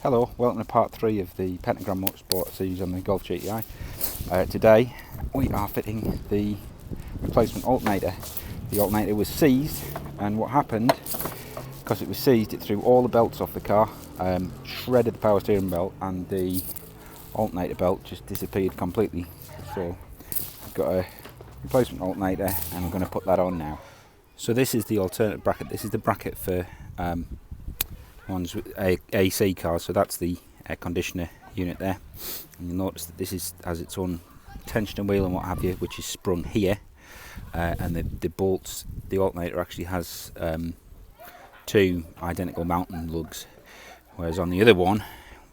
Hello, welcome to part 3 of the Pentagram Motorsport series on the Golf GTI. Today we are fitting the replacement alternator. The alternator was seized, and what happened, because it was seized, it threw all the belts off the car, shredded the power steering belt, and the alternator belt just disappeared completely. So I've got a replacement alternator and I'm going to put that on now. So this is the alternate bracket. This is the bracket for ones with AC cars, so that's the air conditioner unit there, and you'll notice that this has its own tensioner wheel and what have you, which is sprung here, and the bolts, the alternator actually has two identical mounting lugs, whereas on the other one,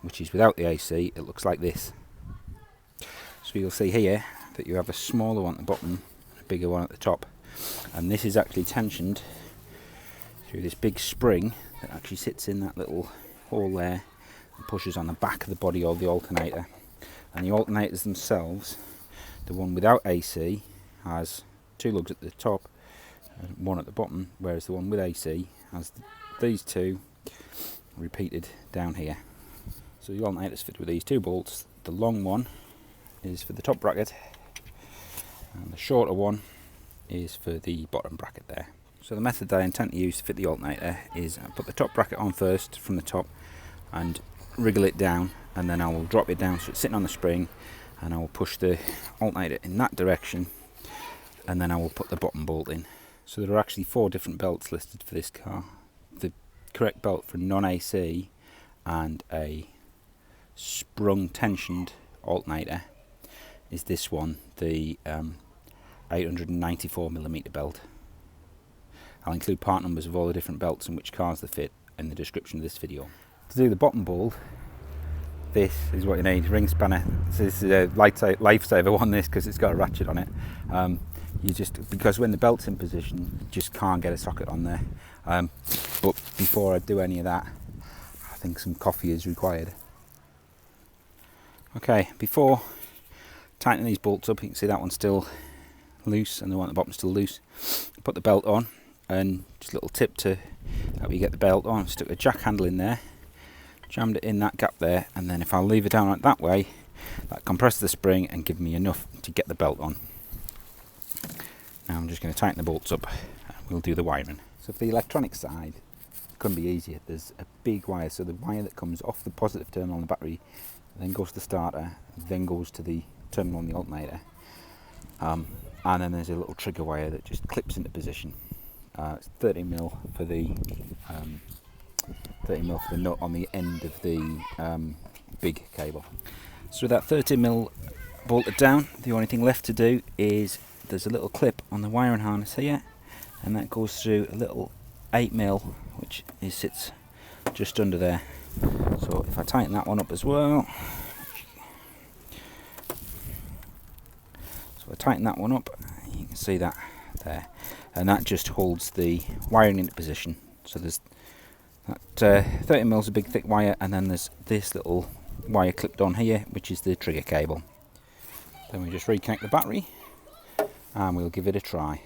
which is without the AC, it looks like this. So you'll see here that you have a smaller one at the bottom, a bigger one at the top, and this is actually tensioned through this big spring that actually sits in that little hole there and pushes on the back of the body of the alternator. And the alternators themselves, the one without AC has two lugs at the top and one at the bottom, whereas the one with AC has these two repeated down here. So the alternator's fitted with these two bolts. The long one is for the top bracket and the shorter one is for the bottom bracket there. So the method that I intend to use to fit the alternator is I put the top bracket on first from the top and wriggle it down, and then I will drop it down so it's sitting on the spring, and I will push the alternator in that direction, and then I will put the bottom bolt in. So there are actually 4 different belts listed for this car. The correct belt for non-AC and a sprung tensioned alternator is this one, the 894mm belt. I'll include part numbers of all the different belts and which cars they fit in the description of this video. To do the bottom bolt, this is what you need: ring spanner. This is a lifesaver one, this, because it's got a ratchet on it. Because when the belt's in position, you just can't get a socket on there. But before I do any of that, I think some coffee is required. Okay, before tightening these bolts up, you can see that one's still loose and the one at the bottom's still loose. Put the belt on, and just a little tip to help you get the belt on. Stuck a jack handle in there, jammed it in that gap there, and then if I leave it down like that way, that compresses the spring and give me enough to get the belt on. Now I'm just going to tighten the bolts up and we'll do the wiring. So for the electronic side, it couldn't be easier. There's a big wire, so the wire that comes off the positive terminal on the battery, then goes to the starter, then goes to the terminal on the alternator. And then there's a little trigger wire that just clips into position. It's 30mm for the 30mm for the nut on the end of the big cable. So with that 30mm bolted down, the only thing left to do is there's a little clip on the wiring harness here, and that goes through a little 8mm which sits just under there. So if I tighten that one up as well, so I tighten that one up, you can see that there, and that just holds the wiring into position. So there's that 30mm is a big thick wire, and then there's this little wire clipped on here which is the trigger cable. Then we just reconnect the battery and we'll give it a try.